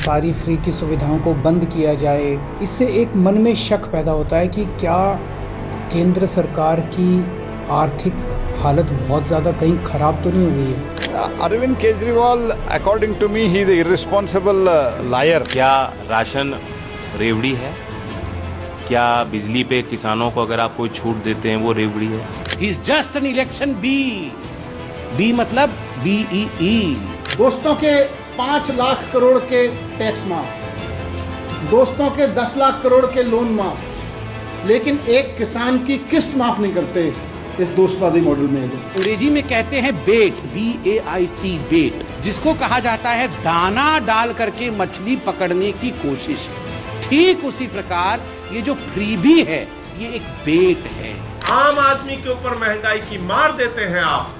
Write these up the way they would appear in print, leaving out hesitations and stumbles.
सारी फ्री की सुविधाओं को बंद किया जाए। इससे एक मन में शक पैदा होता है कि क्या केंद्र सरकार की आर्थिक हालत बहुत ज़्यादा कहीं ख़राब तो नहीं हुई है। Arvind Kejriwal, according to me, he is the irresponsible liar. क्या राशन रेवड़ी है? क्या बिजली पे किसानों को अगर आप कोई छूट देते हैं वो रेवड़ी है? He's just an election B. B मतलब BEE. दोस्तों के 5 लाख करोड़ के टैक्स माफ, दोस्तों के 10 लाख करोड़ के लोन माफ, लेकिन एक किसान की किस्त माफ नहीं करते इस दोस्तवादी मॉडल में। अंग्रेजी में कहते हैं बेट, BAIT, बेट, जिसको कहा जाता है दाना डाल करके मछली पकड़ने की कोशिश। ठीक उसी प्रकार ये जो फ्रीबी है ये एक बेट है। आम आदमी के ऊपर महंगाई की मार देते हैं आप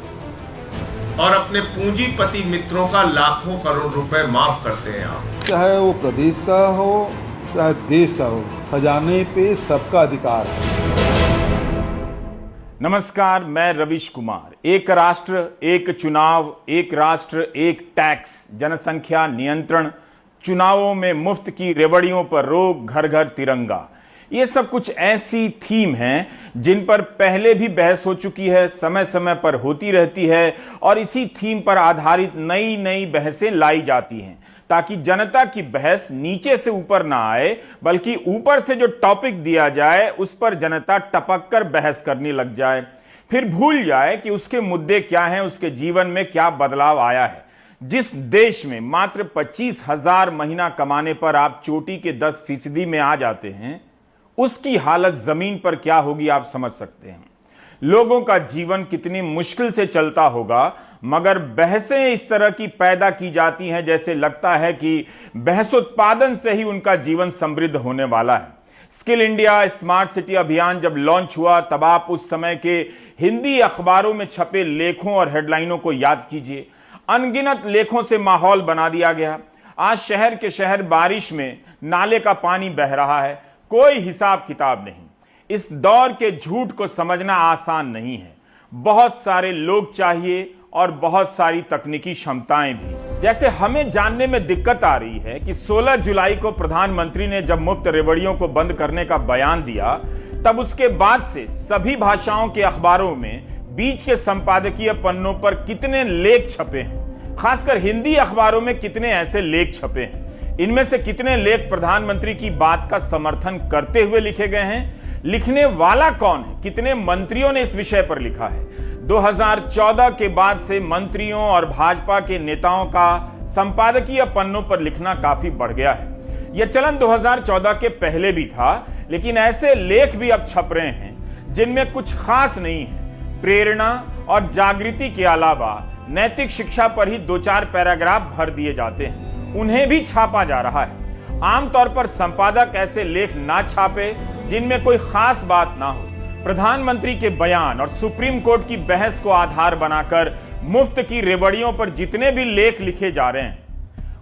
और अपने पूंजीपति मित्रों का लाखों करोड़ रुपए माफ करते हैं आप। चाहे वो प्रदेश का हो चाहे देश का हो, खजाने पे सबका अधिकार है। नमस्कार, मैं रविश कुमार। एक राष्ट्र एक चुनाव, एक राष्ट्र एक टैक्स, जनसंख्या नियंत्रण, चुनावों में मुफ्त की रेवड़ियों पर रोक, घर घर तिरंगा, ये सब कुछ ऐसी थीम हैं जिन पर पहले भी बहस हो चुकी है, समय समय पर होती रहती है और इसी थीम पर आधारित नई नई बहसें लाई जाती हैं ताकि जनता की बहस नीचे से ऊपर ना आए, बल्कि ऊपर से जो टॉपिक दिया जाए उस पर जनता टपक कर बहस करने लग जाए, फिर भूल जाए कि उसके मुद्दे क्या हैं, उसके जीवन में क्या बदलाव आया है। जिस देश में मात्र 25,000 महीना कमाने पर आप चोटी के 10% में आ जाते हैं, उसकी हालत जमीन पर क्या होगी आप समझ सकते हैं। लोगों का जीवन कितनी मुश्किल से चलता होगा, मगर बहसें इस तरह की पैदा की जाती हैं जैसे लगता है कि बहस उत्पादन से ही उनका जीवन समृद्ध होने वाला है। स्किल इंडिया स्मार्ट सिटी अभियान जब लॉन्च हुआ तब आप उस समय के हिंदी अखबारों में छपे लेखों और हेडलाइनों को याद कीजिए। अनगिनत लेखों से माहौल बना दिया गया। आज शहर के शहर बारिश में नाले का पानी बह रहा है, कोई हिसाब किताब नहीं। इस दौर के झूठ को समझना आसान नहीं है। बहुत सारे लोग चाहिए और बहुत सारी तकनीकी क्षमताएं भी। जैसे हमें जानने में दिक्कत आ रही है कि 16 जुलाई को प्रधानमंत्री ने जब मुफ्त रेवड़ियों को बंद करने का बयान दिया, तब उसके बाद से सभी भाषाओं के अखबारों में बीच के संपादकीय पन्नों पर कितने लेख छपे हैं, खासकर हिंदी अखबारों में कितने ऐसे लेख छपे हैं। इनमें से कितने लेख प्रधानमंत्री की बात का समर्थन करते हुए लिखे गए हैं, लिखने वाला कौन है, कितने मंत्रियों ने इस विषय पर लिखा है। 2014 के बाद से मंत्रियों और भाजपा के नेताओं का संपादकीय पन्नों पर लिखना काफी बढ़ गया है। यह चलन 2014 के पहले भी था, लेकिन ऐसे लेख भी अब छप रहे हैं जिनमें कुछ खास नहीं है। प्रेरणा और जागृति के अलावा नैतिक शिक्षा पर ही 2-4 पैराग्राफ भर दिए जाते हैं, उन्हें भी छापा जा रहा है। आमतौर पर संपादक ऐसे लेख ना छापे जिनमें कोई खास बात ना हो। प्रधानमंत्री के बयान और सुप्रीम कोर्ट की बहस को आधार बनाकर मुफ्त की रेवड़ियों पर जितने भी लेख लिखे जा रहे हैं,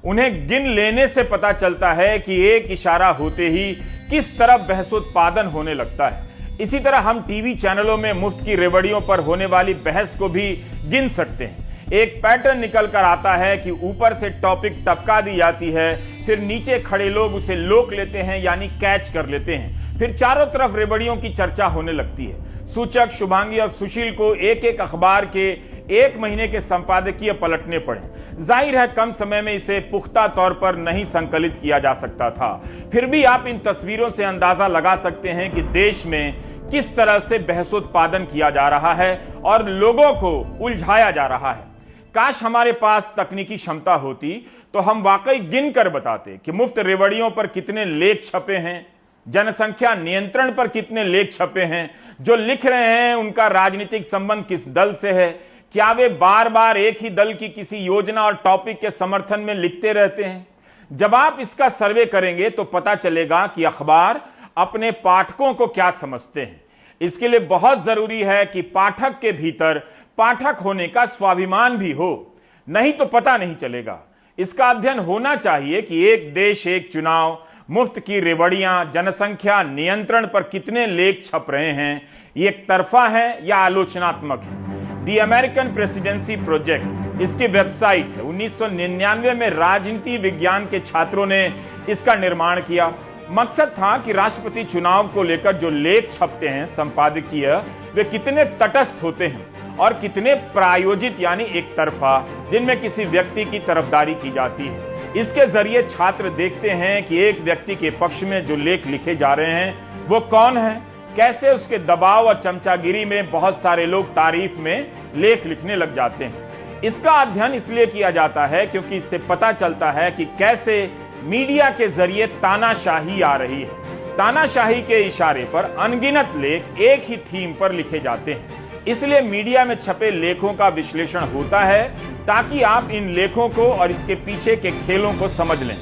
उन्हें गिन लेने से पता चलता है कि एक इशारा होते ही किस तरह बहसोत्पादन होने लगता है। इसी तरह हम टीवी चैनलों में मुफ्त की रेवड़ियों पर होने वाली बहस को भी गिन सकते हैं। एक पैटर्न निकल कर आता है कि ऊपर से टॉपिक टपका दी जाती है, फिर नीचे खड़े लोग उसे लोक लेते हैं, यानी कैच कर लेते हैं, फिर चारों तरफ रेवड़ियों की चर्चा होने लगती है। सूचक, शुभांगी और सुशील को एक एक अखबार के 1 महीने के संपादकीय पलटने पड़े। जाहिर है कम समय में इसे पुख्ता तौर पर नहीं संकलित किया जा सकता था। फिर भी आप इन तस्वीरों से अंदाजा लगा सकते हैं कि देश में किस तरह से बहसोत्पादन किया जा रहा है और लोगों को उलझाया जा रहा है। काश हमारे पास तकनीकी क्षमता होती तो हम वाकई गिन कर बताते कि मुफ्त रेवड़ियों पर कितने लेख छपे हैं, जनसंख्या नियंत्रण पर कितने लेख छपे हैं, जो लिख रहे हैं उनका राजनीतिक संबंध किस दल से है, क्या वे बार बार एक ही दल की किसी योजना और टॉपिक के समर्थन में लिखते रहते हैं। जब आप इसका सर्वे करेंगे तो पता चलेगा कि अखबार अपने पाठकों को क्या समझते हैं। इसके लिए बहुत जरूरी है कि पाठक के भीतर पाठक होने का स्वाभिमान भी हो, नहीं तो पता नहीं चलेगा। इसका अध्ययन होना चाहिए कि एक देश एक चुनाव, मुफ्त की रेवड़ियां, जनसंख्या नियंत्रण पर कितने लेख छप रहे हैं, ये एक तरफा है या आलोचनात्मक है। द अमेरिकन प्रेसिडेंसी प्रोजेक्ट इसकी वेबसाइट है। 1999 में राजनीति विज्ञान के छात्रों ने इसका निर्माण किया। मकसद था कि राष्ट्रपति चुनाव को लेकर जो लेख छपते हैं संपादकीय, वे कितने तटस्थ होते हैं और कितने प्रायोजित यानी एक तरफा, जिनमें किसी व्यक्ति की तरफदारी की जाती है। इसके जरिए छात्र देखते हैं कि एक व्यक्ति के पक्ष में जो लेख लिखे जा रहे हैं वो कौन है, कैसे उसके दबाव और चमचागिरी में बहुत सारे लोग तारीफ में लेख लिखने लग जाते हैं। इसका अध्ययन इसलिए किया जाता है क्योंकि इससे पता चलता है कि कैसे मीडिया के जरिए तानाशाही आ रही है। तानाशाही के इशारे पर अनगिनत लेख एक ही थीम पर लिखे जाते हैं। इसलिए मीडिया में छपे लेखों का विश्लेषण होता है ताकि आप इन लेखों को और इसके पीछे के खेलों को समझ लें।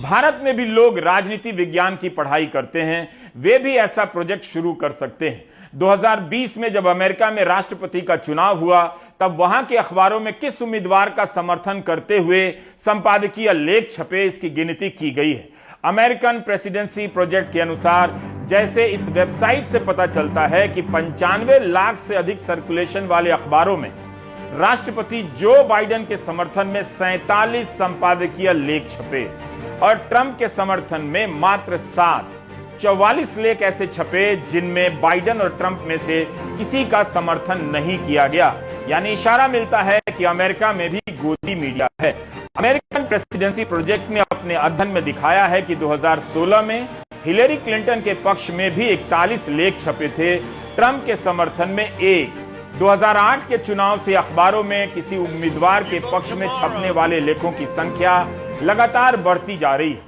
भारत में भी लोग राजनीति विज्ञान की पढ़ाई करते हैं, वे भी ऐसा प्रोजेक्ट शुरू कर सकते हैं। 2020 में जब अमेरिका में राष्ट्रपति का चुनाव हुआ, तब वहां के अखबारों में किस उम्मीदवार का समर्थन करते हुए संपादकीय लेख छपे, इसकी गिनती की गई है। अमेरिकन प्रेसिडेंसी प्रोजेक्ट के अनुसार, जैसे इस वेबसाइट से पता चलता है कि 95 लाख से अधिक सर्कुलेशन वाले अखबारों में राष्ट्रपति जो बाइडेन के समर्थन में 47 संपादकीय लेख छपे और ट्रंप के समर्थन में मात्र 44 लेख ऐसे छपे जिनमें बाइडेन और ट्रंप में से किसी का समर्थन नहीं किया गया। यानी इशारा मिलता है कि अमेरिका में भी गोदी मीडिया है। अमेरिकन प्रेसिडेंसी प्रोजेक्ट ने अपने अध्ययन में दिखाया है कि 2016 में हिलेरी क्लिंटन के पक्ष में भी 41 लेख छपे थे, ट्रंप के समर्थन में 1। 2008 के चुनाव से अखबारों में किसी उम्मीदवार के पक्ष में छपने वाले लेखों की संख्या लगातार बढ़ती जा रही है।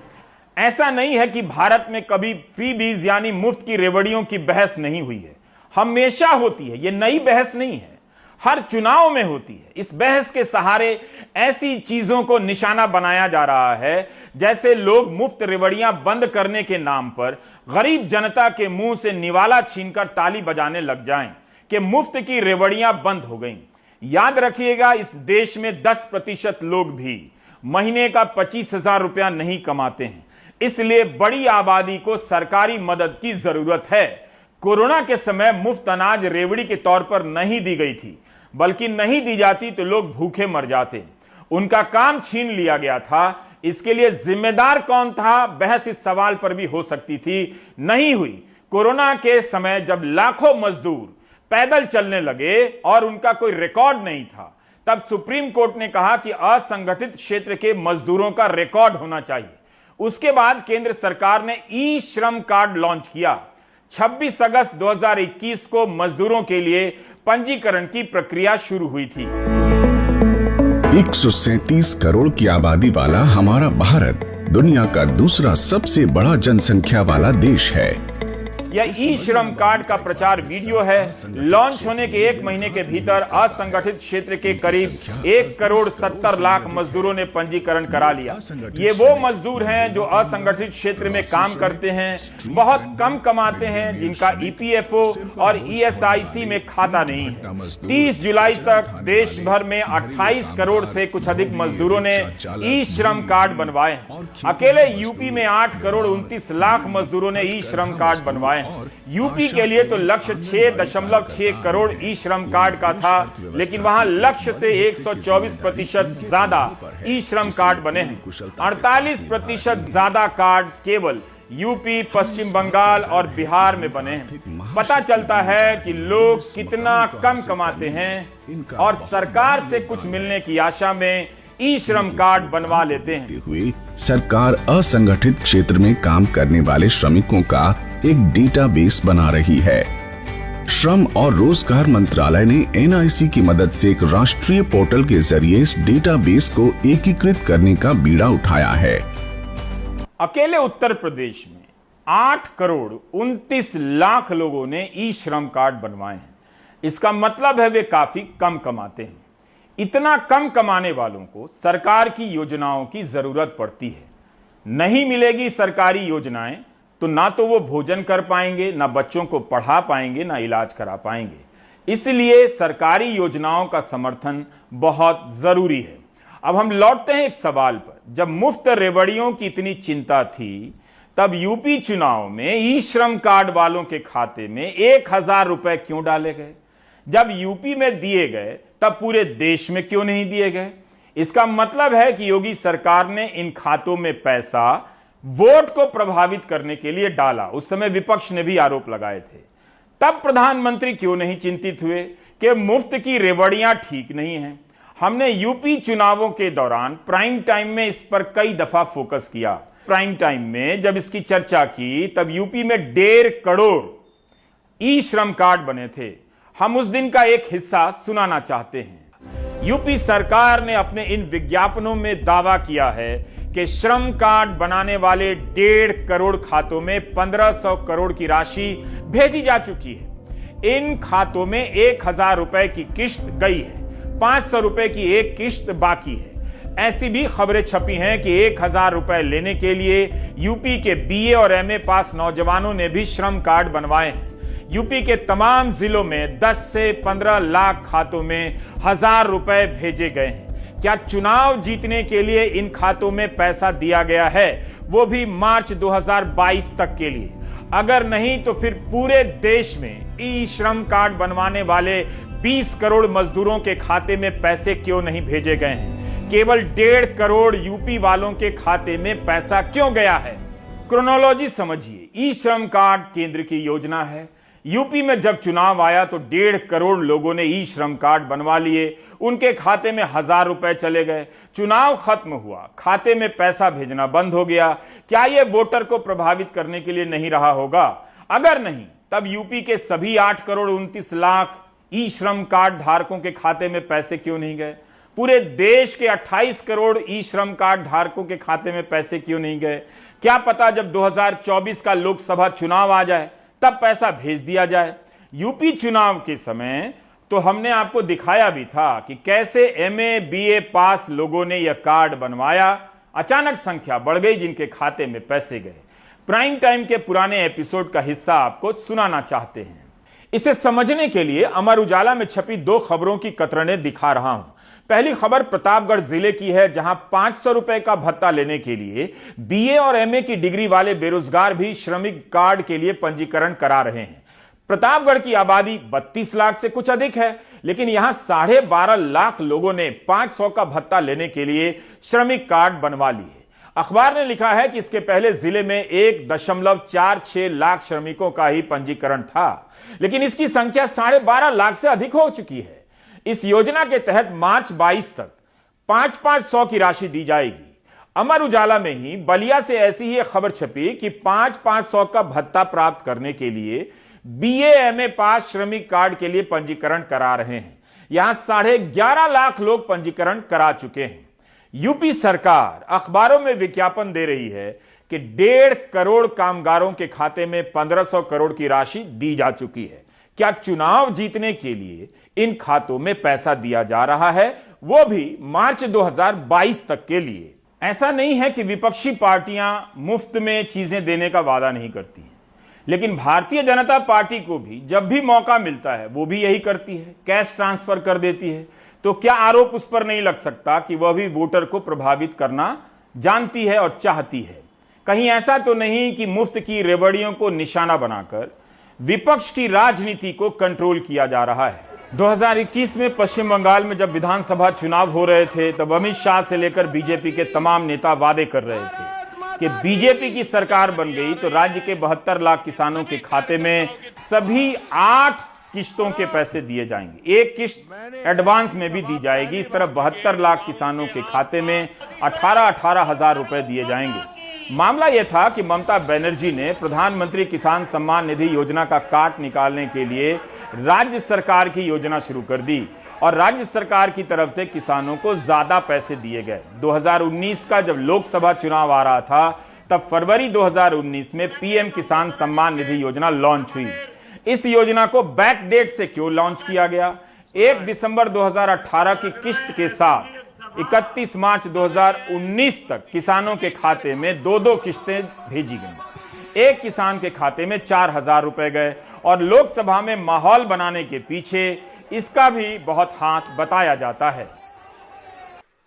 ऐसा नहीं है कि भारत में कभी फ्रीबीज यानी मुफ्त की रेवड़ियों की बहस नहीं हुई है, हमेशा होती है। यह नई बहस नहीं है, हर चुनाव में होती है। इस बहस के सहारे ऐसी चीजों को निशाना बनाया जा रहा है जैसे लोग मुफ्त रेवड़ियां बंद करने के नाम पर गरीब जनता के मुंह से निवाला छीनकर ताली बजाने लग जाएं कि मुफ्त की रेवड़ियां बंद हो गईं। याद रखिएगा, इस देश में 10% लोग भी महीने का 25,000 रुपया नहीं कमाते हैं, इसलिए बड़ी आबादी को सरकारी मदद की जरूरत है। कोरोना के समय मुफ्त अनाज रेवड़ी के तौर पर नहीं दी गई थी, बल्कि नहीं दी जाती तो लोग भूखे मर जाते। उनका काम छीन लिया गया था। इसके लिए जिम्मेदार कौन था, बहस इस सवाल पर भी हो सकती थी, नहीं हुई। कोरोना के समय जब लाखों मजदूर पैदल चलने लगे और उनका कोई रिकॉर्ड नहीं था, तब सुप्रीम कोर्ट ने कहा कि असंगठित क्षेत्र के मजदूरों का रिकॉर्ड होना चाहिए। उसके बाद केंद्र सरकार ने ई श्रम कार्ड लॉन्च किया। 26 अगस्त 2021 को मजदूरों के लिए पंजीकरण की प्रक्रिया शुरू हुई थी। 137 करोड़ की आबादी वाला हमारा भारत दुनिया का दूसरा सबसे बड़ा जनसंख्या वाला देश है। यह ई श्रम कार्ड का प्रचार वीडियो है। लॉन्च होने के 1 महीने के भीतर असंगठित क्षेत्र के करीब 1 करोड़ 70 लाख मजदूरों ने पंजीकरण करा लिया। ये वो मजदूर हैं जो असंगठित क्षेत्र में काम करते हैं, बहुत कम कमाते हैं, जिनका ईपीएफओ और ईएसआईसी में खाता नहीं है। 30 जुलाई तक देश भर में 28 करोड़ से कुछ अधिक मजदूरों ने ई श्रम कार्ड बनवाए हैं। अकेले यूपी में 8 करोड़ 29 लाख मजदूरों ने ई श्रम कार्ड बनवाए। यूपी के लिए तो लक्ष्य 6.6 करोड़ ई श्रम कार्ड का था, लेकिन वहां लक्ष्य से 124% ज्यादा ई श्रम कार्ड बने हैं। 48% ज्यादा कार्ड केवल यूपी, पश्चिम बंगाल और बिहार में बने हैं। पता चलता है कि लोग कितना कम कमाते हैं और सरकार से कुछ मिलने की आशा में ई श्रम कार्ड बनवा लेते हैं। हुए सरकार असंगठित क्षेत्र में काम करने वाले श्रमिकों का एक डेटाबेस बना रही है। श्रम और रोजगार मंत्रालय ने एनआईसी की मदद से एक राष्ट्रीय पोर्टल के जरिए इस डेटाबेस को एकीकृत करने का बीड़ा उठाया है। अकेले उत्तर प्रदेश में 8 करोड़ 29 लाख लोगों ने ई श्रम कार्ड बनवाए हैं। इसका मतलब है वे काफी कम कमाते हैं। इतना कम कमाने वालों को सरकार की योजनाओं की जरूरत पड़ती है। नहीं मिलेगी सरकारी योजनाएं तो ना तो वो भोजन कर पाएंगे, ना बच्चों को पढ़ा पाएंगे, ना इलाज करा पाएंगे। इसलिए सरकारी योजनाओं का समर्थन बहुत जरूरी है। अब हम लौटते हैं एक सवाल पर। जब मुफ्त रेवड़ियों की इतनी चिंता थी, तब यूपी चुनाव में ई श्रम कार्ड वालों के खाते में 1000 रुपए क्यों डाले गए? जब यूपी में दिए गए तब पूरे देश में क्यों नहीं दिए गए? इसका मतलब है कि योगी सरकार ने इन खातों में पैसा वोट को प्रभावित करने के लिए डाला। उस समय विपक्ष ने भी आरोप लगाए थे। तब प्रधानमंत्री क्यों नहीं चिंतित हुए कि मुफ्त की रेवड़ियां ठीक नहीं हैं? हमने यूपी चुनावों के दौरान प्राइम टाइम में इस पर कई दफा फोकस किया। प्राइम टाइम में जब इसकी चर्चा की तब यूपी में 1.5 करोड़ ई श्रम कार्ड बने थे। हम उस दिन का एक हिस्सा सुनाना चाहते हैं। यूपी सरकार ने अपने इन विज्ञापनों में दावा किया है कि श्रम कार्ड बनाने वाले 1.5 करोड़ खातों में 1500 करोड़ की राशि भेजी जा चुकी है। इन खातों में 1000 रुपए की किश्त गई है, 500 रुपए की एक किश्त बाकी है। ऐसी भी खबरें छपी हैं कि 1000 रुपए लेने के लिए यूपी के बीए और एमए पास नौजवानों ने भी श्रम कार्ड बनवाए हैं। यूपी के तमाम जिलों में 10 से 15 लाख खातों में 1000 रुपए भेजे गए हैं। क्या चुनाव जीतने के लिए इन खातों में पैसा दिया गया है, वो भी मार्च 2022 तक के लिए? अगर नहीं तो फिर पूरे देश में ई श्रम कार्ड बनवाने वाले 20 करोड़ मजदूरों के खाते में पैसे क्यों नहीं भेजे गए हैं? केवल 1.5 करोड़ यूपी वालों के खाते में पैसा क्यों गया है? क्रोनोलॉजी समझिए। ई श्रम कार्ड केंद्र की योजना है। यूपी में जब चुनाव आया तो 1.5 करोड़ लोगों ने ई श्रम कार्ड बनवा लिए, उनके खाते में 1000 रुपए चले गए। चुनाव खत्म हुआ, खाते में पैसा भेजना बंद हो गया। क्या यह वोटर को प्रभावित करने के लिए नहीं रहा होगा? अगर नहीं, तब यूपी के सभी 8 करोड़ 29 लाख ई श्रम कार्ड धारकों के खाते में पैसे क्यों नहीं गए? पूरे देश के 28 करोड़ ई श्रम कार्ड धारकों के खाते में पैसे क्यों नहीं गए? क्या पता जब 2024 का लोकसभा चुनाव आ जाए तब पैसा भेज दिया जाए। यूपी चुनाव के समय तो हमने आपको दिखाया भी था कि कैसे एमए बीए पास लोगों ने यह कार्ड बनवाया। अचानक संख्या बढ़ गई जिनके खाते में पैसे गए। प्राइम टाइम के पुराने एपिसोड का हिस्सा आपको सुनाना चाहते हैं। इसे समझने के लिए अमर उजाला में छपी 2 खबरों की कतरनें दिखा रहा हूं। पहली खबर प्रतापगढ़ जिले की है, जहां 500 रुपए का भत्ता लेने के लिए बीए और एमए की डिग्री वाले बेरोजगार भी श्रमिक कार्ड के लिए पंजीकरण करा रहे हैं। प्रतापगढ़ की आबादी 32 लाख से कुछ अधिक है, लेकिन यहां 12.5 लाख लोगों ने 500 का भत्ता लेने के लिए श्रमिक कार्ड बनवा लिए। अखबार ने लिखा है कि इसके पहले जिले में 1.46 लाख श्रमिकों का ही पंजीकरण था, लेकिन इसकी संख्या 12.5 लाख से अधिक हो चुकी है। इस योजना के तहत मार्च 22 तक 500 की राशि दी जाएगी। अमर उजाला में ही बलिया से ऐसी ही खबर छपी कि 500 का भत्ता प्राप्त करने के लिए बीए एमए पास श्रमिक कार्ड के लिए पंजीकरण करा रहे हैं। यहां 11.5 लाख लोग पंजीकरण करा चुके हैं। यूपी सरकार अखबारों में विज्ञापन दे रही है कि 1.5 करोड़ कामगारों के खाते में 1500 करोड़ की राशि दी जा चुकी है। क्या चुनाव जीतने के लिए इन खातों में पैसा दिया जा रहा है, वो भी मार्च 2022 तक के लिए? ऐसा नहीं है कि विपक्षी पार्टियां मुफ्त में चीजें देने का वादा नहीं करती हैं, लेकिन भारतीय जनता पार्टी को भी जब भी मौका मिलता है वो भी यही करती है, कैश ट्रांसफर कर देती है। तो क्या आरोप उस पर नहीं लग सकता कि वह भी वोटर को प्रभावित करना जानती है और चाहती है? कहीं ऐसा तो नहीं कि मुफ्त की रेवड़ियों को निशाना बनाकर विपक्ष की राजनीति को कंट्रोल किया जा रहा है? 2021 में पश्चिम बंगाल में जब विधानसभा चुनाव हो रहे थे तब अमित शाह से लेकर बीजेपी के तमाम नेता वादे कर रहे थे कि बीजेपी की सरकार बन गई तो राज्य के 72 लाख किसानों के खाते में सभी 8 किश्तों के पैसे दिए जाएंगे। एक किश्त एडवांस में भी दी जाएगी। इस तरह 72 लाख किसानों के खाते में 18 हजार रुपए दिए जाएंगे। मामला यह था कि ममता बनर्जी ने प्रधानमंत्री किसान सम्मान निधि योजना का काट निकालने के लिए राज्य सरकार की योजना शुरू कर दी और राज्य सरकार की तरफ से किसानों को ज्यादा पैसे दिए गए। 2019 का जब लोकसभा चुनाव आ रहा था तब फरवरी 2019 में पीएम किसान सम्मान निधि योजना लॉन्च हुई। इस योजना को बैक डेट से क्यों लॉन्च किया गया? 1 दिसंबर 2018 की किश्त के साथ 31 मार्च 2019 तक किसानों के खाते में 2 किश्तें भेजी गईं। एक किसान के खाते में 4000 रुपए गए और लोकसभा में माहौल बनाने के पीछे इसका भी बहुत हाथ बताया जाता है।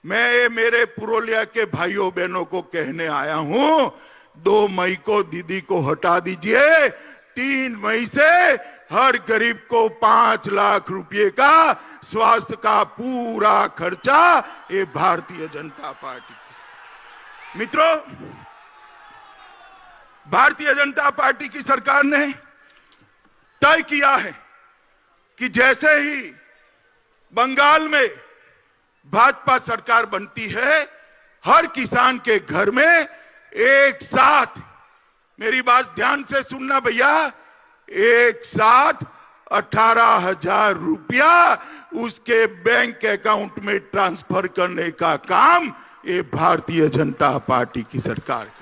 मैं मेरे पुरुलिया के भाइयों बहनों को कहने आया हूं, 2 मई को दीदी को हटा दीजिए, 3 मई से हर गरीब को 5 लाख रुपए का स्वास्थ्य का पूरा खर्चा ये भारतीय जनता पार्टी की। मित्रों, भारतीय जनता पार्टी की सरकार ने तय किया है कि जैसे ही बंगाल में भाजपा सरकार बनती है, हर किसान के घर में एक साथ, मेरी बात ध्यान से सुनना भैया, एक साथ 18,000 रुपया उसके बैंक अकाउंट में ट्रांसफर करने का काम ये भारतीय जनता पार्टी की सरकार करेगी।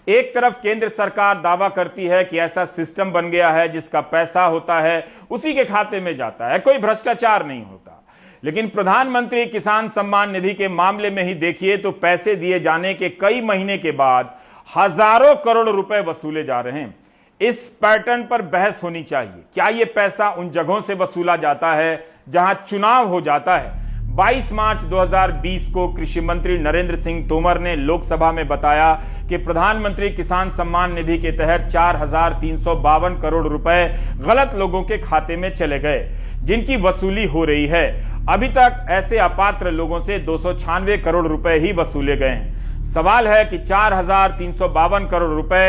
एक तरफ केंद्र सरकार दावा करती है कि ऐसा सिस्टम बन गया है जिसका पैसा होता है उसी के खाते में जाता है, कोई भ्रष्टाचार नहीं होता। लेकिन प्रधानमंत्री किसान सम्मान निधि के मामले में ही देखिए तो पैसे दिए जाने के कई महीने के बाद हजारों करोड़ रुपए वसूले जा रहे हैं। इस पैटर्न पर बहस होनी चाहिए। क्या यह पैसा उन जगहों से वसूला जाता है जहां चुनाव हो जाता है? 22 मार्च 2020 को कृषि मंत्री नरेंद्र सिंह तोमर ने लोकसभा में बताया कि प्रधानमंत्री किसान सम्मान निधि के तहत 4,352 करोड़ रुपए गलत लोगों के खाते में चले गए, जिनकी वसूली हो रही है। अभी तक ऐसे अपात्र लोगों से 296 करोड़ रुपए ही वसूले गए हैं। सवाल है कि 4,352 करोड़ रुपए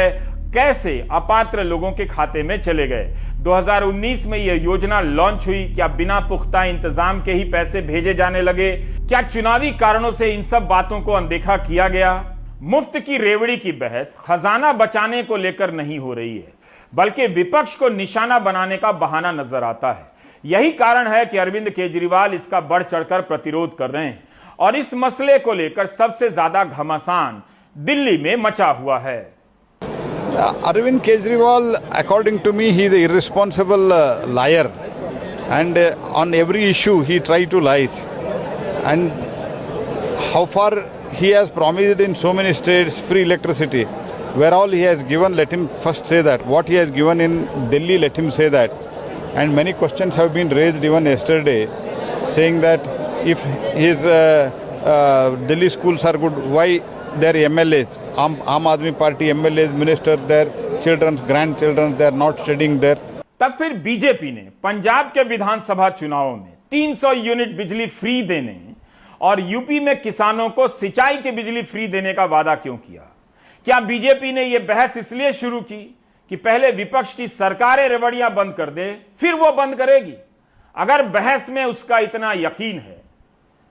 कैसे अपात्र लोगों के खाते में चले गए? 2019 में यह योजना लॉन्च हुई, क्या बिना पुख्ता इंतजाम के ही पैसे भेजे जाने लगे? क्या चुनावी कारणों से इन सब बातों को अनदेखा किया गया? मुफ्त की रेवड़ी की बहस खजाना बचाने को लेकर नहीं हो रही है, बल्कि विपक्ष को निशाना बनाने का बहाना नजर आता है। यही कारण है कि अरविंद केजरीवाल इसका बढ़ चढ़कर प्रतिरोध कर रहे हैं और इस मसले को लेकर सबसे ज्यादा घमासान दिल्ली में मचा हुआ है। Arvind Kejriwal, according to me, he is an irresponsible liar, and on every issue he tried to lies. And how far he has promised in so many states free electricity, where all he has given, let him first say that. What he has given in Delhi, let him say that. And many questions have been raised even yesterday, saying that if his Delhi schools are good, why their MLAs, Aam Aadmi Party MLAs, ministers, their children, grandchildren, they are not studying there. तब फिर BJP ने पंजाब के विधानसभा चुनावों में 300 unit बिजली free देने और UP में किसानों को सिंचाई की बिजली फ्री देने का वादा क्यों किया? क्या बीजेपी ने यह बहस इसलिए शुरू की कि पहले विपक्ष की सरकारें रेवड़ियां बंद कर दे, फिर वो बंद करेगी? अगर बहस में उसका इतना यकीन है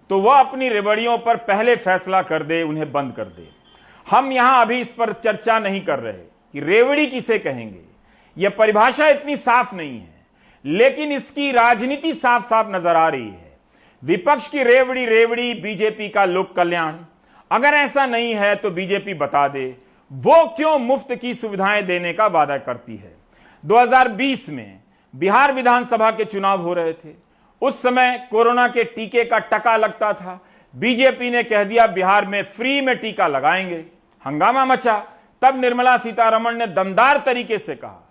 तो वह अपनी रेवड़ियों पर पहले फैसला कर दे, उन्हें बंद कर दे। हम यहां अभी इस पर चर्चा नहीं कर रहे कि रेवड़ी किसे कहेंगे। यह परिभाषा इतनी साफ नहीं है, लेकिन इसकी राजनीति साफ साफ नजर आ रही है। विपक्ष की रेवड़ी रेवड़ी बीजेपी का लोक कल्याण। अगर ऐसा नहीं है तो बीजेपी बता दे वो क्यों मुफ्त की सुविधाएं देने का वादा करती है। 2020 में बिहार विधानसभा के चुनाव हो रहे थे। उस समय कोरोना के टीके का टका लगता था। बीजेपी ने कह दिया बिहार में फ्री में टीका लगाएंगे। हंगामा मचा। तब निर्मला सीतारमण ने दमदार तरीके से कहा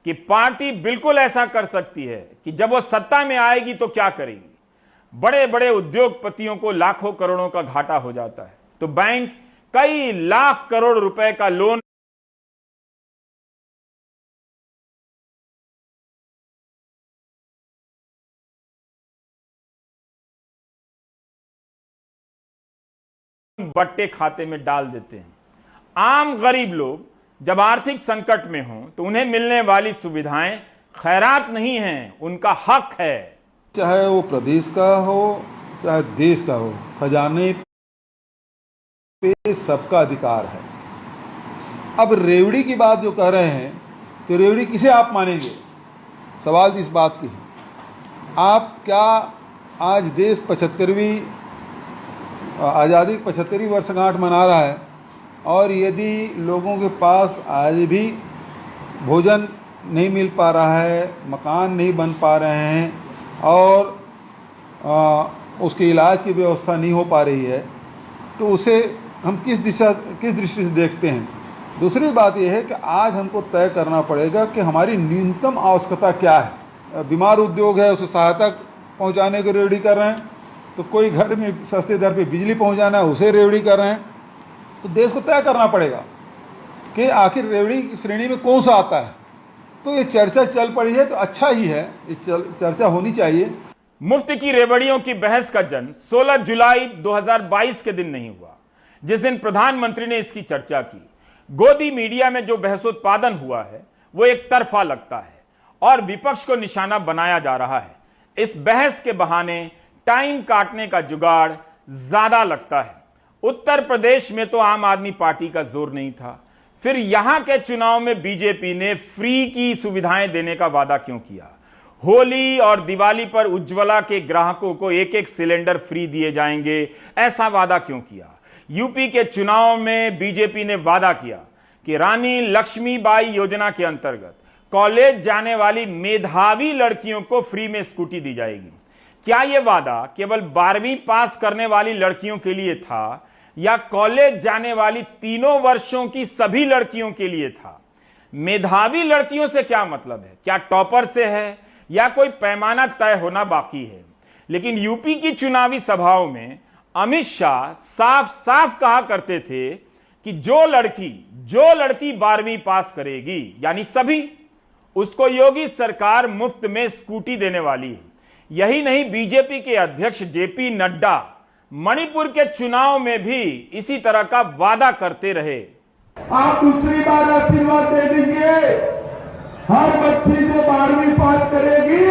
कि पार्टी बिल्कुल ऐसा कर सकती है कि जब वो सत्ता में आएगी तो क्या करेगी। बड़े बड़े उद्योगपतियों को लाखों करोड़ों का घाटा हो जाता है तो बैंक कई लाख करोड़ रुपए का लोन बट्टे खाते में डाल देते हैं। आम गरीब लोग जब आर्थिक संकट में हों तो उन्हें मिलने वाली सुविधाएं खैरात नहीं हैं, उनका हक है। चाहे वो प्रदेश का हो चाहे देश का हो, खजाने पे सबका अधिकार है। अब रेवड़ी की बात जो कह रहे हैं तो रेवड़ी किसे आप मानेंगे? सवाल इस बात की है। आप क्या आज देश 75वीं आज़ादी की 75वीं वर्षगांठ मना रहा है और यदि लोगों के पास आज भी भोजन नहीं मिल पा रहा है, मकान नहीं बन पा रहे हैं और उसके इलाज की व्यवस्था नहीं हो पा रही है तो उसे हम किस दृष्टि से देखते हैं? दूसरी बात यह है कि आज हमको तय करना पड़ेगा कि हमारी न्यूनतम आवश्यकता क्या है। बीमार उद्योग है, उसे सहायता पहुंचाने की रेवड़ी कर रहे हैं, तो कोई घर में सस्ते दर पे बिजली पहुंचाना है उसे रेवड़ी कर रहे हैं। तो देश को तय करना पड़ेगा कि आखिर रेवड़ी की श्रेणी में कौन सा आता है। तो ये चर्चा चल पड़ी है तो अच्छा ही है, इस चर्चा होनी चाहिए। मुफ्त की रेवड़ियों की बहस का जन्म 16 जुलाई 2022 के दिन नहीं हुआ, जिस दिन प्रधानमंत्री ने इसकी चर्चा की। गोदी मीडिया में जो बहसोत्पादन हुआ है वो एक तरफा लगता है और विपक्ष को निशाना बनाया जा रहा है। इस बहस के बहाने टाइम काटने का जुगाड़ ज्यादा लगता है। उत्तर प्रदेश में तो आम आदमी पार्टी का जोर नहीं था, फिर यहां के चुनाव में बीजेपी ने फ्री की सुविधाएं देने का वादा क्यों किया? होली और दिवाली पर उज्ज्वला के ग्राहकों को एक एक सिलेंडर फ्री दिए जाएंगे, ऐसा वादा क्यों किया? यूपी के चुनाव में बीजेपी ने वादा किया कि रानी लक्ष्मीबाई योजना के अंतर्गत कॉलेज जाने वाली मेधावी लड़कियों को फ्री में स्कूटी दी जाएगी। क्या यह वादा केवल 12वीं पास करने वाली लड़कियों के लिए था या कॉलेज जाने वाली तीनों वर्षों की सभी लड़कियों के लिए था? मेधावी लड़कियों से क्या मतलब है? क्या टॉपर से है या कोई पैमाना तय होना बाकी है? लेकिन यूपी की चुनावी सभाओं में अमित शाह साफ साफ कहा करते थे कि जो लड़की 12वीं पास करेगी, यानी सभी, उसको योगी सरकार मुफ्त में स्कूटी देने वाली है। यही नहीं, बीजेपी के अध्यक्ष जेपी नड्डा मणिपुर के चुनाव में भी इसी तरह का वादा करते रहे। आप दूसरी बार आशीर्वाद दे दीजिए, हर बच्ची जो 12वीं पास करेगी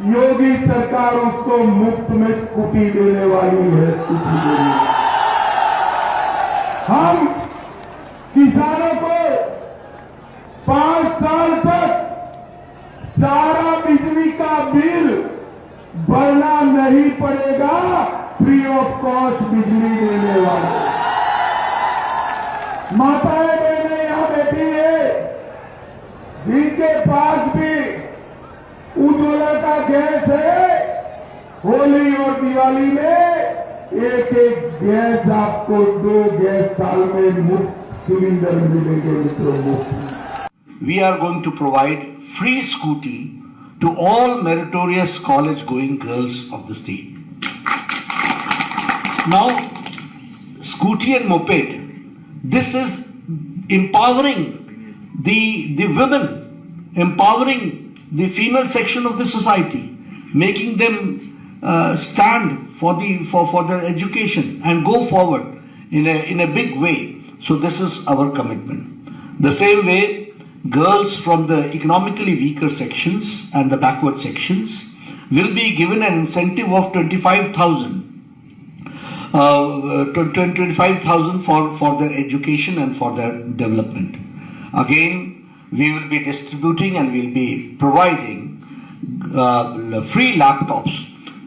योगी सरकार उसको मुफ्त में स्कूटी देने वाली है। स्कूटी देने हम किसानों को 5 साल तक सारा बिजली का बिल भरना नहीं पड़ेगा, फ्री ऑफ कॉस्ट बिजली देने वाले। माताएं बहनें यहां बैठी है जिनके पास भी उज्ज्वला का गैस है, होली और दिवाली में एक गैस आपको 2 गैस साल में मुफ्त सिलेंडर मिलेंगे मित्रों, मुफ्त। We are going to provide free scooty to all meritorious college going girls of the state. Now, scooty and moped, this is empowering the women, empowering the female section of the society, making them stand for their education and go forward in a big way. So this is our commitment. The same way, girls from the economically weaker sections and the backward sections will be given an incentive of 25,000 for their education and for their development. Again, we will be distributing and we'll be providing free laptops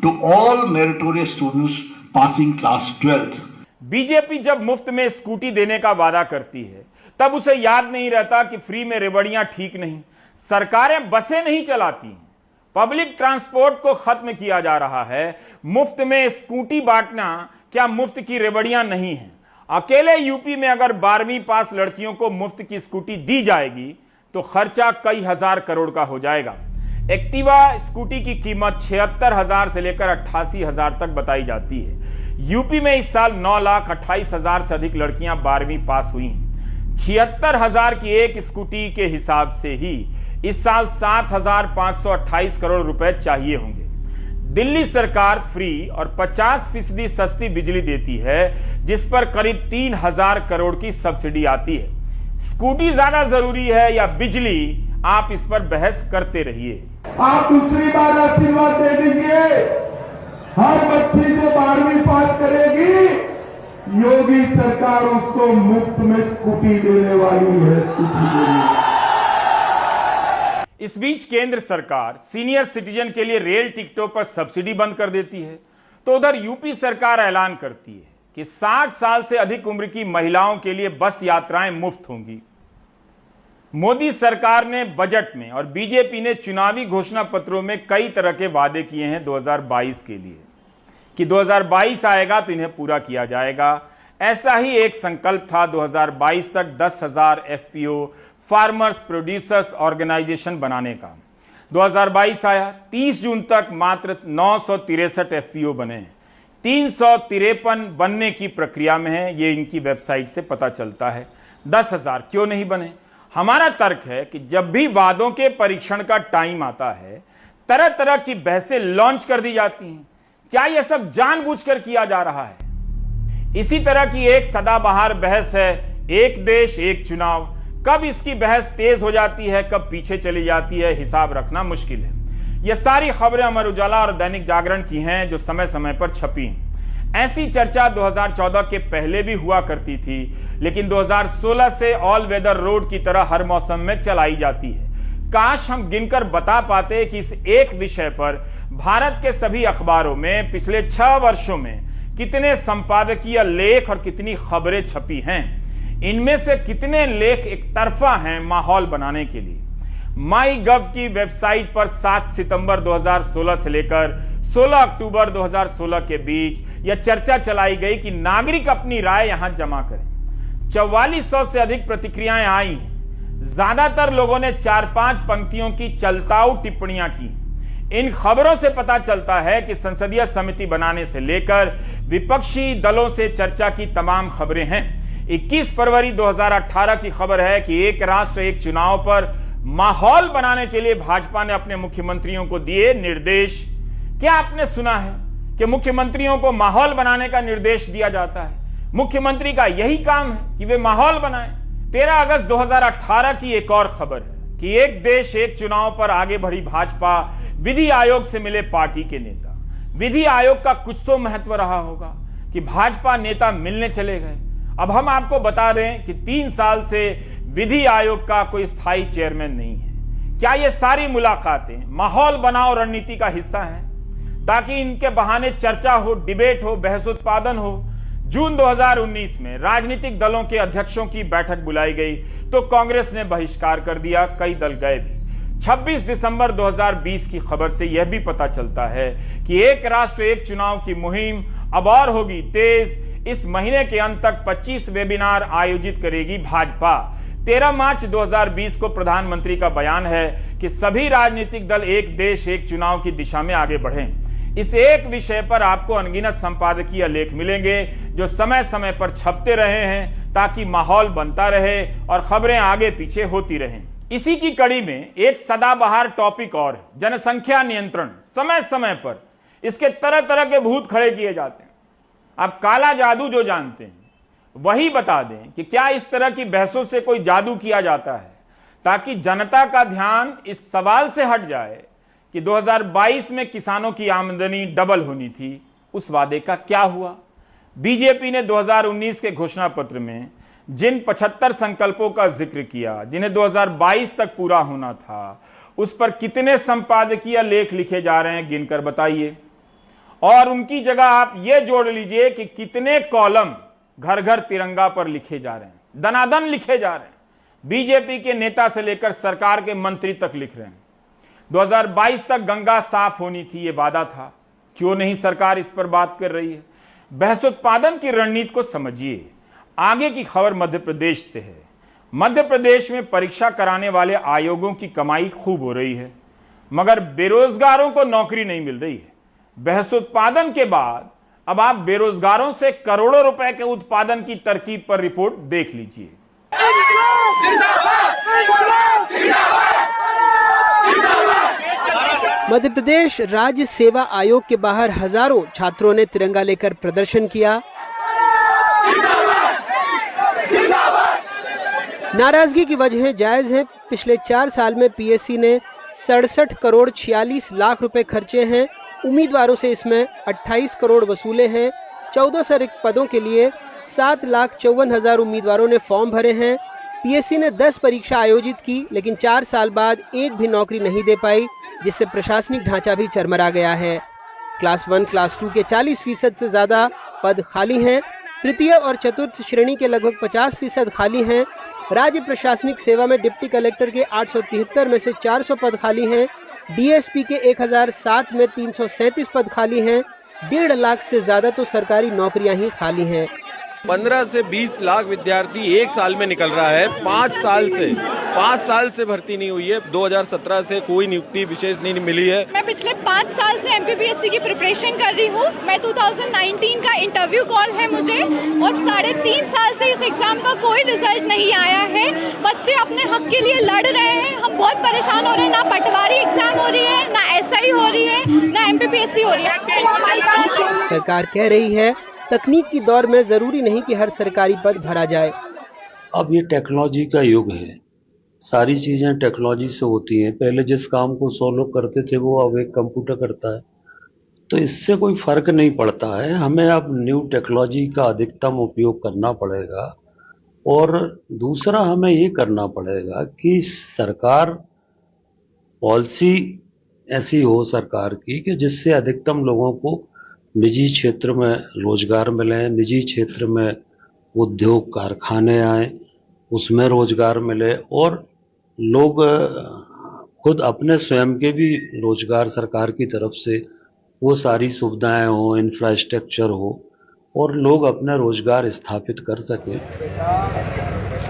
to all meritorious students passing class 12th. BJP जब मुफ्त में scooty देने का वादा करती है तब उसे याद नहीं रहता कि फ्री में रेवड़ियां ठीक नहीं, सरकारें बसें नहीं चलाती, पब्लिक ट्रांसपोर्ट को खत्म किया जा रहा है। मुफ्त में स्कूटी बांटना क्या मुफ्त की रेवड़ियां नहीं है? अकेले यूपी में अगर 12वीं पास लड़कियों को मुफ्त की स्कूटी दी जाएगी तो खर्चा कई हजार करोड़ का हो जाएगा। एक्टिवा स्कूटी की कीमत 76,000 से लेकर 88,000 तक बताई जाती है। यूपी में इस साल 9,28,000 से अधिक लड़कियां 12वीं पास हुई हैं। 76,000 की एक स्कूटी के हिसाब से ही इस साल 7,528 करोड़ रुपए चाहिए होंगे। दिल्ली सरकार फ्री और 50% सस्ती बिजली देती है, जिस पर करीब 3,000 करोड़ की सब्सिडी आती है। स्कूटी ज्यादा जरूरी है या बिजली, आप इस पर बहस करते रहिए। आप दूसरी बार आशीर्वाद दे दीजिए, हर बच्ची जो 12वीं पास करेगी योगी सरकार उसको मुफ्त में स्कूटी देने वाली है। स्कूटी देने। इस बीच केंद्र सरकार सीनियर सिटीजन के लिए रेल टिकटों पर सब्सिडी बंद कर देती है, तो उधर यूपी सरकार ऐलान करती है कि 60 साल से अधिक उम्र की महिलाओं के लिए बस यात्राएं मुफ्त होंगी। मोदी सरकार ने बजट में और बीजेपी ने चुनावी घोषणा पत्रों में कई तरह के वादे किए हैं 2022 के लिए कि 2022 आएगा तो इन्हें पूरा किया जाएगा। ऐसा ही एक संकल्प था 2022 तक 10,000 FPO फार्मर्स प्रोड्यूसर्स ऑर्गेनाइजेशन बनाने का। 2022 आया, 30 जून तक मात्र 963 FPO बने हैं। 353 बनने की प्रक्रिया में है, ये इनकी वेबसाइट से पता चलता है। 10,000 क्यों नहीं बने? हमारा तर्क है कि जब भी वादों के परीक्षण का टाइम आता है, तरह तरह की बहसें लॉन्च कर दी जाती हैं। क्या यह सब जानबूझकर किया जा रहा है? इसी तरह की एक सदाबहार बहस है एक देश एक चुनाव। कब इसकी बहस तेज हो जाती है, कब पीछे चली जाती है, हिसाब रखना मुश्किल है। यह सारी खबरें अमर उजाला और दैनिक जागरण की हैं, जो समय समय पर छपी हैं। ऐसी चर्चा 2014 के पहले भी हुआ करती थी, लेकिन 2016 से ऑल वेदर रोड की तरह हर मौसम में चलाई जाती है। काश हम गिनकर बता पाते कि इस एक विषय पर भारत के सभी अखबारों में पिछले 6 वर्षों में कितने संपादकीय लेख और कितनी खबरें छपी हैं। इनमें से कितने लेख एक तरफा हैं माहौल बनाने के लिए। माईगव की वेबसाइट पर 7 सितंबर 2016 से लेकर 16 अक्टूबर 2016 के बीच यह चर्चा चलाई गई कि नागरिक अपनी राय यहां जमा करें। 4400 से अधिक प्रतिक्रियाएं आई हैं। ज्यादातर लोगों ने 4-5 पंक्तियों की चलताऊ टिप्पणियां की। इन खबरों से पता चलता है कि संसदीय समिति बनाने से लेकर विपक्षी दलों से चर्चा की तमाम खबरें हैं। 21 फरवरी 2018 की खबर है कि एक राष्ट्र एक चुनाव पर माहौल बनाने के लिए भाजपा ने अपने मुख्यमंत्रियों को दिए निर्देश। क्या आपने सुना है कि मुख्यमंत्रियों को माहौल बनाने का निर्देश दिया जाता है? मुख्यमंत्री का यही काम है कि वे माहौल बनाएं। 13 अगस्त 2018 की एक और खबर है कि एक देश एक चुनाव पर आगे बढ़ी भाजपा। विधि आयोग से मिले पार्टी के नेता। विधि आयोग का कुछ तो महत्व रहा होगा कि भाजपा नेता मिलने चले गए। अब हम आपको बता दें कि 3 साल से विधि आयोग का कोई स्थायी चेयरमैन नहीं है। क्या ये सारी मुलाकातें माहौल बनाओ रणनीति का हिस्सा है, ताकि इनके बहाने चर्चा हो, डिबेट हो, बहस उत्पादन हो? जून 2019 में राजनीतिक दलों के अध्यक्षों की बैठक बुलाई गई तो कांग्रेस ने बहिष्कार कर दिया, कई दल गए भी। 26 दिसंबर 2020 की खबर से यह भी पता चलता है कि एक राष्ट्र एक चुनाव की मुहिम अब और होगी तेज। इस महीने के अंत तक 25 वेबिनार आयोजित करेगी भाजपा। 13 मार्च 2020 को प्रधानमंत्री का बयान है कि सभी राजनीतिक दल एक देश एक चुनाव की दिशा में आगे बढ़ें। इस एक विषय पर आपको अनगिनत संपादकीय लेख मिलेंगे जो समय समय पर छपते रहे हैं, ताकि माहौल बनता रहे और खबरें आगे पीछे होती रहें। इसी की कड़ी में एक सदाबहार टॉपिक और है, जनसंख्या नियंत्रण। समय समय पर इसके तरह तरह के भूत खड़े किए जाते हैं। आप काला जादू जो जानते हैं वही बता दें कि क्या इस तरह की बहसों से कोई जादू किया जाता है, ताकि जनता का ध्यान इस सवाल से हट जाए कि 2022 में किसानों की आमदनी डबल होनी थी। उस वादे का क्या हुआ? बीजेपी ने 2019 के घोषणा पत्र में जिन 75 संकल्पों का जिक्र किया, जिन्हें 2022 तक पूरा होना था, उस पर कितने संपादकीय लेख लिखे जा रहे हैं, गिनकर बताइए। और उनकी जगह आप यह जोड़ लीजिए कि कितने कॉलम घर घर तिरंगा पर लिखे जा रहे हैं, दनादन लिखे जा रहे हैं। बीजेपी के नेता से लेकर सरकार के मंत्री तक लिख रहे हैं। 2022 तक गंगा साफ होनी थी, यह वादा था। क्यों नहीं सरकार इस पर बात कर रही है? बहस उत्पादन की रणनीति को समझिए। आगे की खबर मध्य प्रदेश से है। मध्य प्रदेश में परीक्षा कराने वाले आयोगों की कमाई खूब हो रही है, मगर बेरोजगारों को नौकरी नहीं मिल रही है। बहस उत्पादन के बाद अब आप बेरोजगारों से करोड़ों रुपए के उत्पादन की तरकीब पर रिपोर्ट देख लीजिए। मध्य प्रदेश राज्य सेवा आयोग के बाहर हजारों छात्रों ने तिरंगा लेकर प्रदर्शन किया। नाराजगी की वजह जायज है। पिछले 4 साल में पीएससी ने 67 करोड़ 46 लाख रुपए खर्चे हैं। उम्मीदवारों से इसमें 28 करोड़ वसूले हैं। 1400 रिक्त पदों के लिए 7,54,000 उम्मीदवारों ने फॉर्म भरे हैं। पीएससी ने 10 परीक्षा आयोजित की, लेकिन 4 साल बाद एक भी नौकरी नहीं दे पाई, जिससे प्रशासनिक ढांचा भी चरमरा गया है। क्लास 1, क्लास 2 के 40% से ज्यादा पद खाली हैं। तृतीय और चतुर्थ श्रेणी के लगभग 50% खाली हैं। राज्य प्रशासनिक सेवा में डिप्टी कलेक्टर के 873 में से 400 पद खाली हैं। डीएसपी के 1007 में 337 पद खाली हैं। 1.5 लाख से ज्यादा तो सरकारी नौकरियां ही खाली हैं। 15 से 20 लाख विद्यार्थी एक साल में निकल रहा है। 5 साल से 5 साल से भर्ती नहीं हुई है। 2017 से कोई नियुक्ति विशेष नहीं मिली है। मैं पिछले 5 साल से एमपीपीएससी की प्रिपरेशन कर रही हूँ। मैं 2019 का इंटरव्यू कॉल है मुझे और 3.5 साल से इस एग्जाम का कोई रिजल्ट नहीं आया है। बच्चे अपने हक के लिए लड़ रहे हैं, हम बहुत परेशान हो रहे हैं। ना पटवारी एग्जाम हो रही है, ना एसआई हो रही है, ना एमपीपीएससी हो रही है। सरकार कह रही है तकनीक की दौर में जरूरी नहीं कि हर सरकारी पद भरा जाए। अब ये टेक्नोलॉजी का युग है, सारी चीजें टेक्नोलॉजी से होती हैं। पहले जिस काम को 100 लोग करते थे वो अब एक कंप्यूटर करता है, तो इससे कोई फर्क नहीं पड़ता है। हमें अब न्यू टेक्नोलॉजी का अधिकतम उपयोग करना पड़ेगा और दूसरा हमें ये करना पड़ेगा कि सरकार पॉलिसी ऐसी हो सरकार की कि जिससे अधिकतम लोगों को निजी क्षेत्र में रोजगार मिले, निजी क्षेत्र में उद्योग कारखाने आए, उसमें रोजगार मिले और लोग खुद अपने स्वयं के भी रोजगार सरकार की तरफ से वो सारी सुविधाएं हो, इंफ्रास्ट्रक्चर हो और लोग अपना रोजगार स्थापित कर सकें।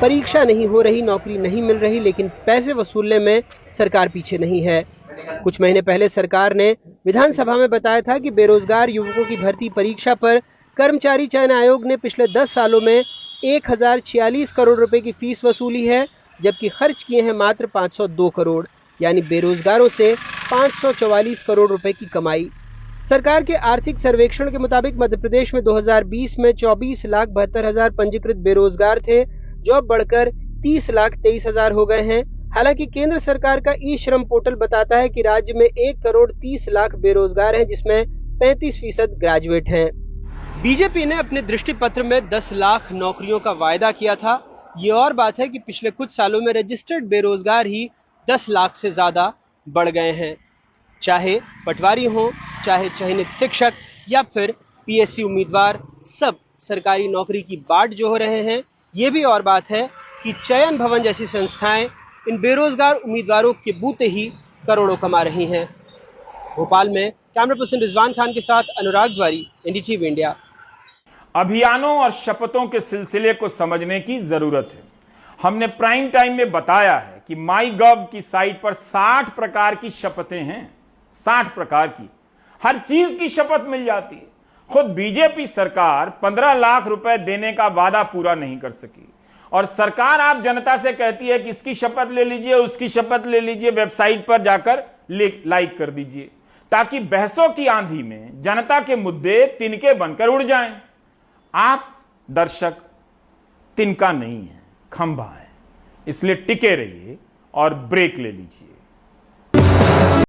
परीक्षा नहीं हो रही, नौकरी नहीं मिल रही, लेकिन पैसे वसूलने में सरकार पीछे नहीं है। कुछ महीने पहले सरकार ने विधानसभा में बताया था कि बेरोजगार युवकों की भर्ती परीक्षा पर कर्मचारी चयन आयोग ने पिछले 10 सालों में 1046 करोड़ रुपए की फीस वसूली है, जबकि खर्च किए हैं मात्र 502 करोड़, यानी बेरोजगारों से 544 करोड़ रुपए की कमाई। सरकार के आर्थिक सर्वेक्षण के मुताबिक मध्य प्रदेश में 2020 में 24,72,000 पंजीकृत बेरोजगार थे, जो अब बढ़कर 30,23,000 हो गए हैं। हालांकि केंद्र सरकार का ई श्रम पोर्टल बताता है कि राज्य में 1,30,00,000 बेरोजगार हैं, जिसमें 35% ग्रेजुएट हैं। बीजेपी ने अपने दृष्टि पत्र में 10 लाख नौकरियों का वायदा किया था। ये और बात है कि पिछले कुछ सालों में रजिस्टर्ड बेरोजगार ही 10 लाख से ज्यादा बढ़ गए हैं। चाहे पटवारी हो, चाहे चयनित शिक्षक या फिर पीएससी उम्मीदवार, सब सरकारी नौकरी की बाट जो हो रहे हैं। ये भी और बात है कि चयन भवन जैसी संस्थाएं इन बेरोजगार उम्मीदवारों के बूते ही करोड़ों कमा रही हैं। भोपाल में कैमरा पर्सन रिजवान खान के साथ अनुराग द्वारी, एनडीटीवी इंडिया। अभियानों और शपथों के सिलसिले को समझने की जरूरत है। हमने प्राइम टाइम में बताया है कि माई गव की साइट पर 60 प्रकार की शपथें हैं, 60 प्रकार की, हर चीज की शपथ मिल जाती है। खुद बीजेपी सरकार 15 लाख रुपए देने का वादा पूरा नहीं कर सकी और सरकार आप जनता से कहती है कि इसकी शपथ ले लीजिए, उसकी शपथ ले लीजिए, वेबसाइट पर जाकर लाइक कर दीजिए, ताकि बहसों की आंधी में जनता के मुद्दे तिनके बनकर उड़ जाएं। आप दर्शक तिनका नहीं है, खंभा है, इसलिए टिके रहिए और ब्रेक ले लीजिए।